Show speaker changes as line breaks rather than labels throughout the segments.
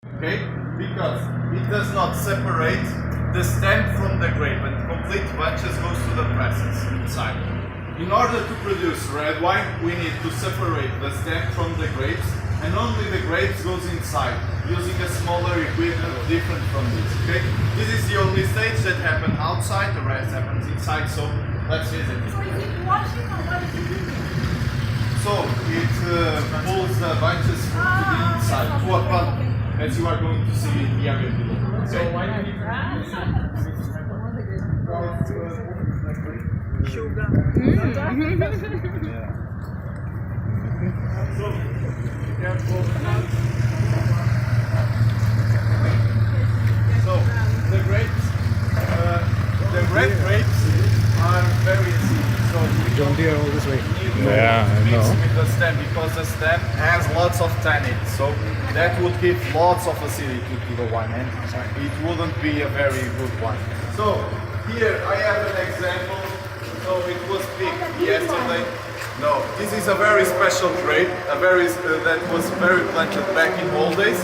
Okay, because it does not separate the stem from the grape, and complete bunches goes to the presses inside. In order to produce red wine, we need to separate the stem from the grapes, and only the grapes goes inside, using a smaller equipment different from this. Okay, this is the only stage that happens outside. The rest happens inside. So let's visit it.
So is it washing or what is it doing?
So it pulls the bunches to the inside to a pump, as you are going to see in the area below. Okay?
So why do you need
Sugar.
So, careful. So, the grapes, the red grapes are very acidic. So we
John Deere all this way?
need to
Yeah, I
mix
know.
with the stem, because the stem has lots of tannin. So that would give lots of acidity to the wine, and it wouldn't be a very good wine. So here I have an example. So it was picked yesterday. No, this is a very special grape, that was very planted back in old days,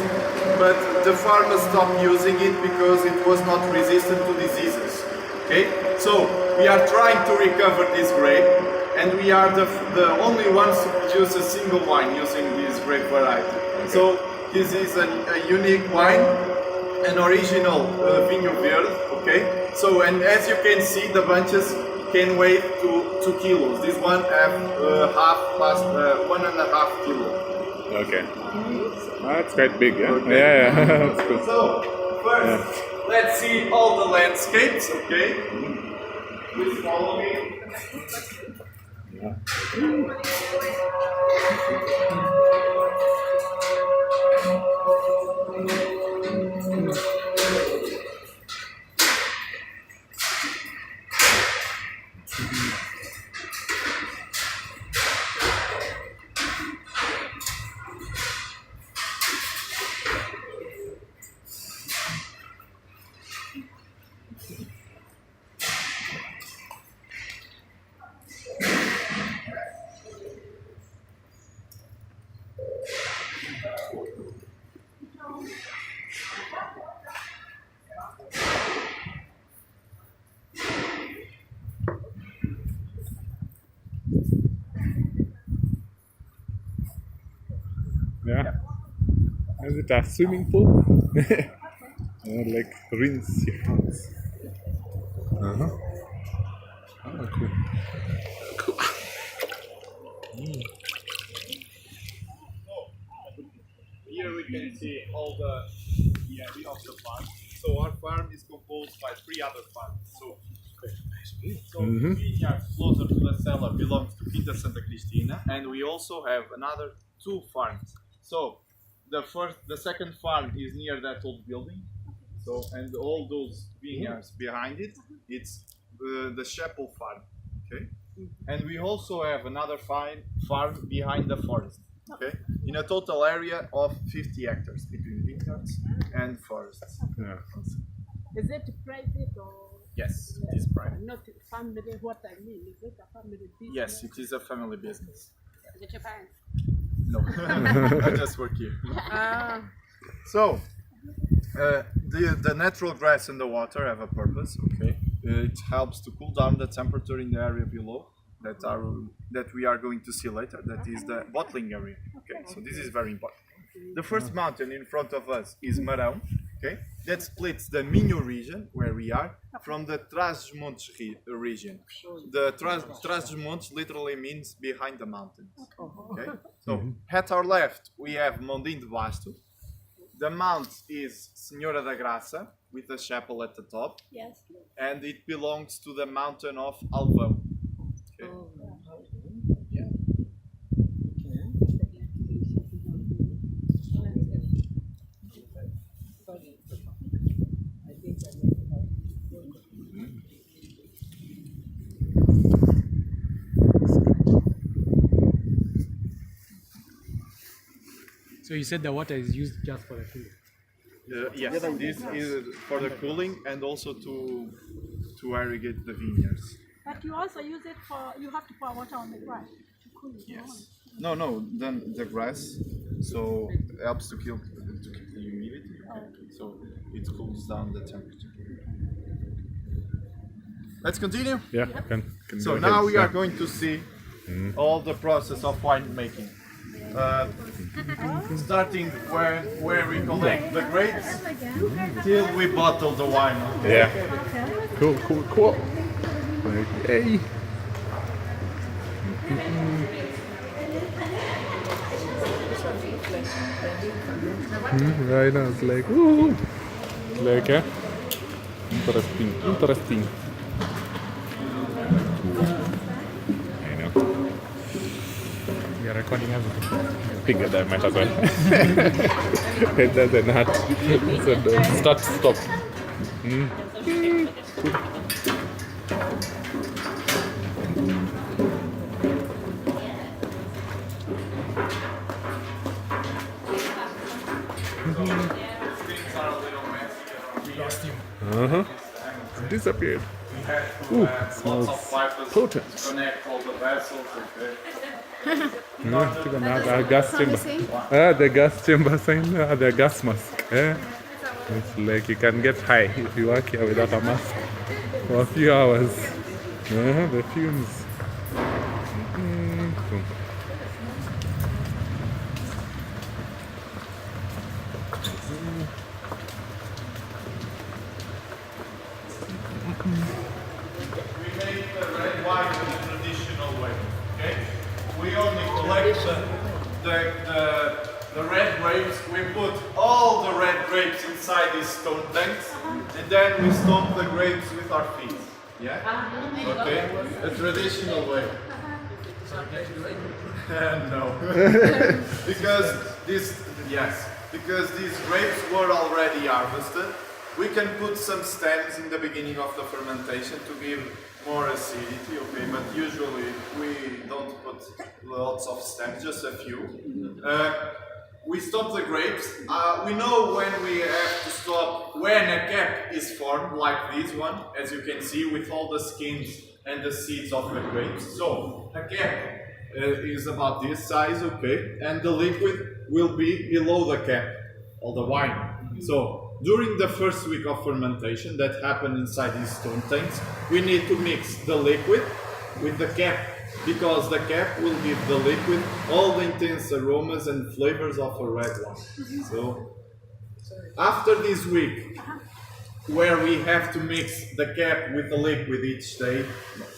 but the farmers stopped using it because it was not resistant to diseases. Okay, so we are trying to recover this grape, and we are the only ones to produce a single wine using this grape variety. So this is a unique wine, an original Vinho Verde. Okay, so and as you can see, the bunches can weigh to 2 kilos. This one have 1.5 kilo.
Okay. That's quite big, yeah?
Okay.
Yeah, that's good.
So first, let's see all the landscapes. Okay, please follow me.
Yeah. Is it a swimming pool? Like rinse your hands. Uh-huh. Oh, cool. Cool.
Here we can see all the area of the farm. So our farm is composed by 3 other farms. So the vineyard closer to the cellar belongs to Quinta Santa Cristina, and we also have another 2 farms. So the second farm is near that old building. So and all those vineyards behind it, it's the chapel farm. Okay, and we also have another farm behind the forest. Okay, in a total area of 50 hectares between vineyards and forests.
Yeah.
Is it private or
Yes, it is private.
not family? What I mean, is it a family business?
Yes, it is a family business.
Is it your parents?
No, I just work here.
Ah.
So, the natural grass and the water have a purpose. Okay, it helps to cool down the temperature in the area below that we are going to see later. That is the bottling area. Okay, so this is very important. The first mountain in front of us is Marão. Okay, that splits the Minho region where we are from the Trás-os-Montes region. The Trás-os-Montes literally means behind the mountains. Okay, so at our left we have Mondim de Basto. The mount is Senhora da Graça with a chapel at the top,
Yes.
and it belongs to the mountain of Alvão. Okay. Yeah.
So you said the water is used just for the food.
Yes, this is for the cooling and also to irrigate the vineyards.
But you also use it for, you have to pour water on the grass to cool it down.
Yes. No, then the grass, so helps to to keep the humidity. So it cools down the temperature. Let's continue.
Yeah, can
So
go
now
ahead.
we are going to see all the process of wine making. Starting where we collect the grapes till we bottle the wine.
Yeah. Cool. Like, hey. Right now it's like, woo. Like, interesting. I know.
We are recording everything.
Figure that might as well. It doesn't hurt. So start, stop.
Things are a little messy.
Disappeared.
We have to
Ooh,
lots of pipes
potent.
to connect all the vessels.
The gas chamber. The gas chamber sign, the gas mask. It's like you can get high if you work here without a mask for a few hours. The fumes.
We make the red wine in the traditional way. Okay? We only collect the red grapes. We put all the red grapes inside these stone tanks, and then we stomp the grapes with our feet. Yeah? Okay? The traditional way. No. Because these grapes were already harvested. We can put some stems in the beginning of the fermentation to give more acidity, okay, but usually we don't put lots of stems, just a few. We stop the grapes. We know when we have to stop, when a cap is formed, like this one, as you can see, with all the skins and the seeds of the grapes. So, a cap is about this size, okay, and the liquid will be below the cap, or the wine. So, during the first week of fermentation that happens inside these stone tanks, we need to mix the liquid with the cap, because the cap will give the liquid all the intense aromas and flavors of a red wine. So, after this week, where we have to mix the cap with the liquid each day,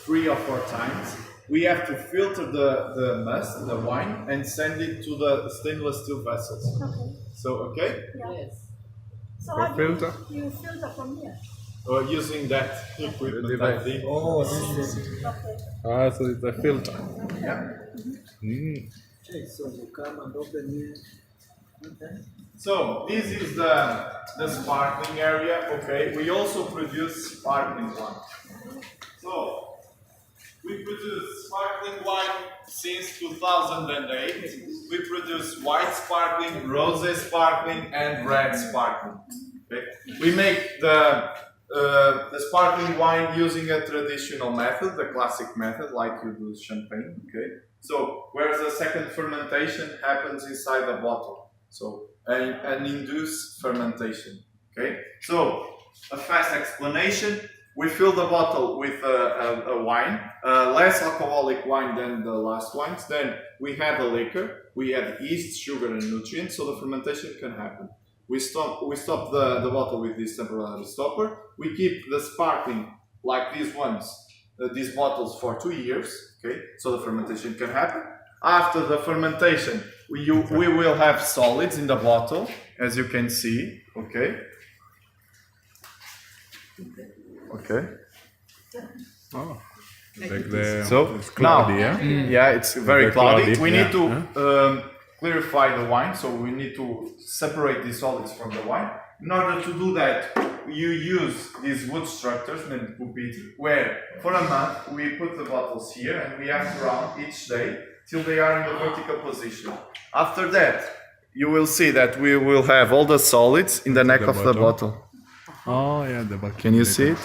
3 or 4 times, we have to filter the must, the wine, and send it to the stainless steel vessels.
Okay.
So, okay?
Yes. So
For
how do
filter?
you filter from here?
Using that equipment, I
device.
think.
Oh, this is
Okay.
So it's a filter.
Yeah.
Okay, so you come and open here. Okay.
So this is the sparkling area. Okay. We also produce sparkling wine. So we produce sparkling wine since 2008. We produce white sparkling, rosé sparkling, and red sparkling. Okay. We make the sparkling wine using a traditional method, the classic method, like you do champagne. Okay. So whereas the second fermentation happens inside the bottle. So an induced fermentation. Okay. So a fast explanation. We fill the bottle with a wine, less alcoholic wine than the last wines. Then we have a liquor, we have yeast, sugar, and nutrients, so the fermentation can happen. We stop the bottle with this temporary stopper. We keep the sparkling like these ones, these bottles for 2 years. Okay, so the fermentation can happen. After the fermentation, we will have solids in the bottle, as you can see. Okay. Okay.
Oh. Like the
So
it's cloudy,
now,
yeah?
yeah, it's very cloudy. We need
yeah.
to clarify the wine, so we need to separate the solids from the wine. In order to do that, you use these wood structures named pupitre, where for a month we put the bottles here and we have to round each day till they are in the vertical position. After that, you will see that we will have all the solids in the neck of the bottle.
Oh, yeah, the bucket.
Can you see it?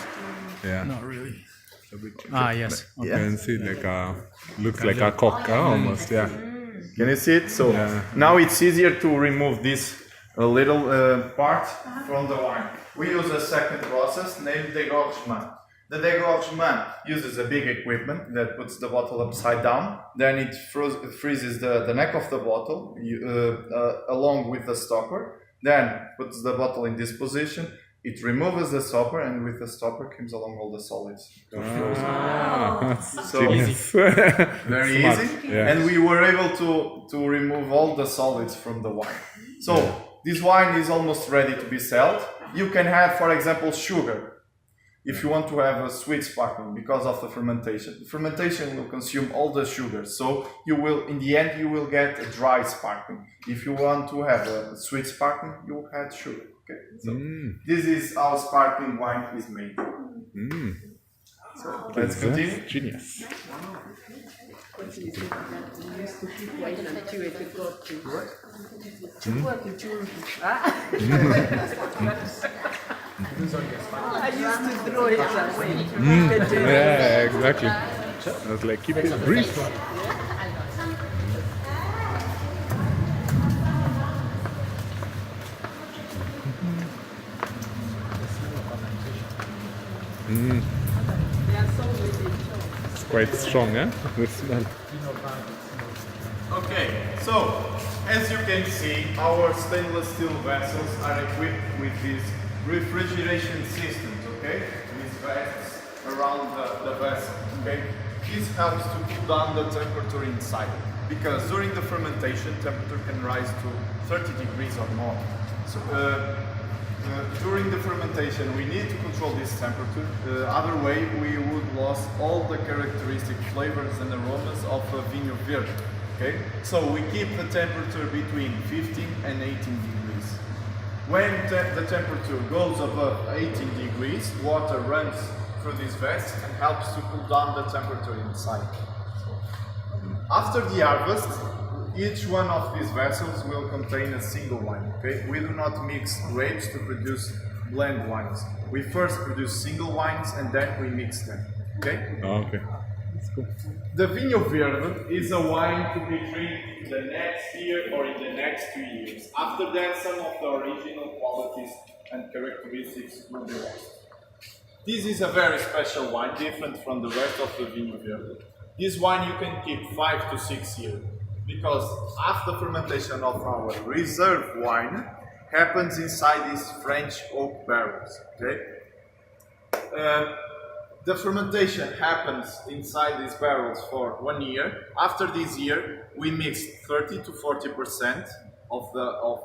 Yeah.
not really.
A bit
Yes.
You can see like looks like a cock almost, yeah.
Can you see it? So now it's easier to remove this a little part from the wine. We use a second process named dégorgement. The dégorgement uses a big equipment that puts the bottle upside down, then it freezes the neck of the bottle along with the stopper, then puts the bottle in this position, it removes the stopper, and with the stopper comes along all the solids. So
Genius.
very
Smart.
easy,
Yeah.
and we were able to remove all the solids from the wine. So this wine is almost ready to be sold. You can add, for example, sugar if you want to have a sweet sparkling because of the fermentation. The fermentation will consume all the sugar, so you will, in the end, you will get a dry sparkling. If you want to have a sweet sparkling, you will add sugar. Okay, so this is how sparkling wine is made. So let's continue.
Genius.
I used to throw it away.
Yeah, exactly. I was like, keep it brief. It's quite strong, eh? The smell.
Okay, so as you can see, our stainless steel vessels are equipped with these refrigeration systems, okay? These vests around the vessel, okay? This helps to cool down the temperature inside, because during the fermentation, temperature can rise to 30 degrees or more. So during the fermentation, we need to control this temperature. Other way, we would lose all the characteristic flavors and aromas of a vinho verde. Okay, so we keep the temperature between 15 and 18 degrees. When the temperature goes above 18 degrees, water runs through this vest and helps to cool down the temperature inside. After the harvest, each one of these vessels will contain a single wine. Okay, we do not mix grapes to produce blend wines. We first produce single wines and then we mix them. Okay.
Oh, okay. That's cool.
The vinho verde is a wine to be drank in the next year or in the next 2 years. After that, some of the original qualities and characteristics will be lost. This is a very special wine, different from the rest of the vinho verde. This wine you can keep 5 to 6 years, because after fermentation of our reserve wine happens inside these French oak barrels. Okay. The fermentation happens inside these barrels for 1 year. After this year, we mix 30 to 40% of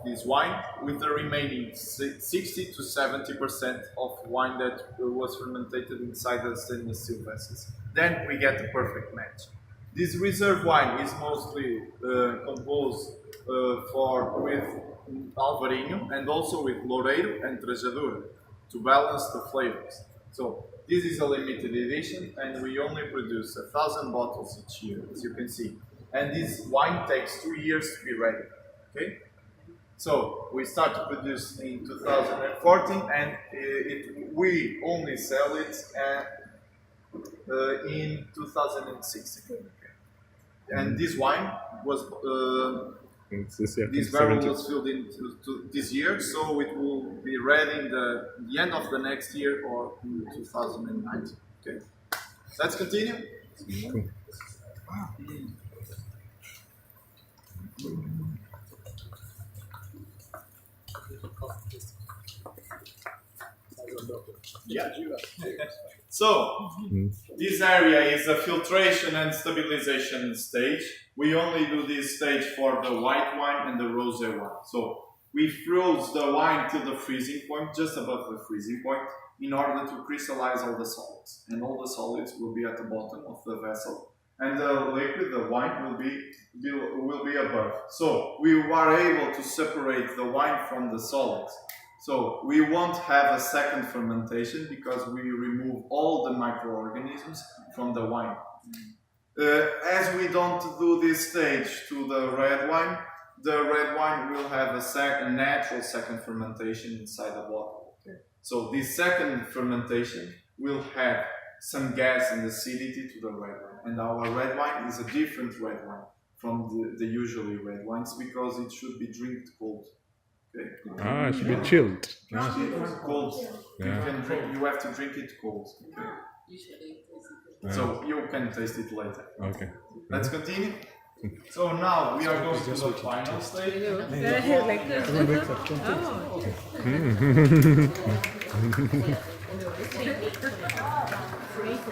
this wine with the remaining 60 to 70% of wine that was fermented inside the stainless steel vessels. Then we get the perfect match. This reserve wine is mostly composed with Alvarinho and also with Loureiro and Trajadura to balance the flavors. So this is a limited edition and we only produce 1,000 bottles each year, as you can see. And this wine takes 2 years to be ready. Okay? So we start to produce in 2014 and we only sell it in 2016. And this wine was this barrel was filled in this year, so it will be ready in the end of the next year or in 2019. Okay, let's continue.
Cool.
Yeah. So this area is a filtration and stabilization stage. We only do this stage for the white wine and the rosé wine. So we froze the wine till the freezing point, just above the freezing point, in order to crystallize all the solids. And all the solids will be at the bottom of the vessel, and the liquid, the wine, will be above. So we are able to separate the wine from the solids. So we won't have a second fermentation because we remove all the microorganisms from the wine. As we don't do this stage to the red wine will have a natural second fermentation inside the bottle. Okay. So this second fermentation will have some gas and acidity to the red wine. And our red wine is a different red wine from the usually red wines because it should be drinked cold.
Ah, it should be chilled. Ah,
Cold.
Yeah.
You can drink. You have to drink it cold. So you can taste it later.
okay.
Let's continue. So now we are going to the final stage.
Like this.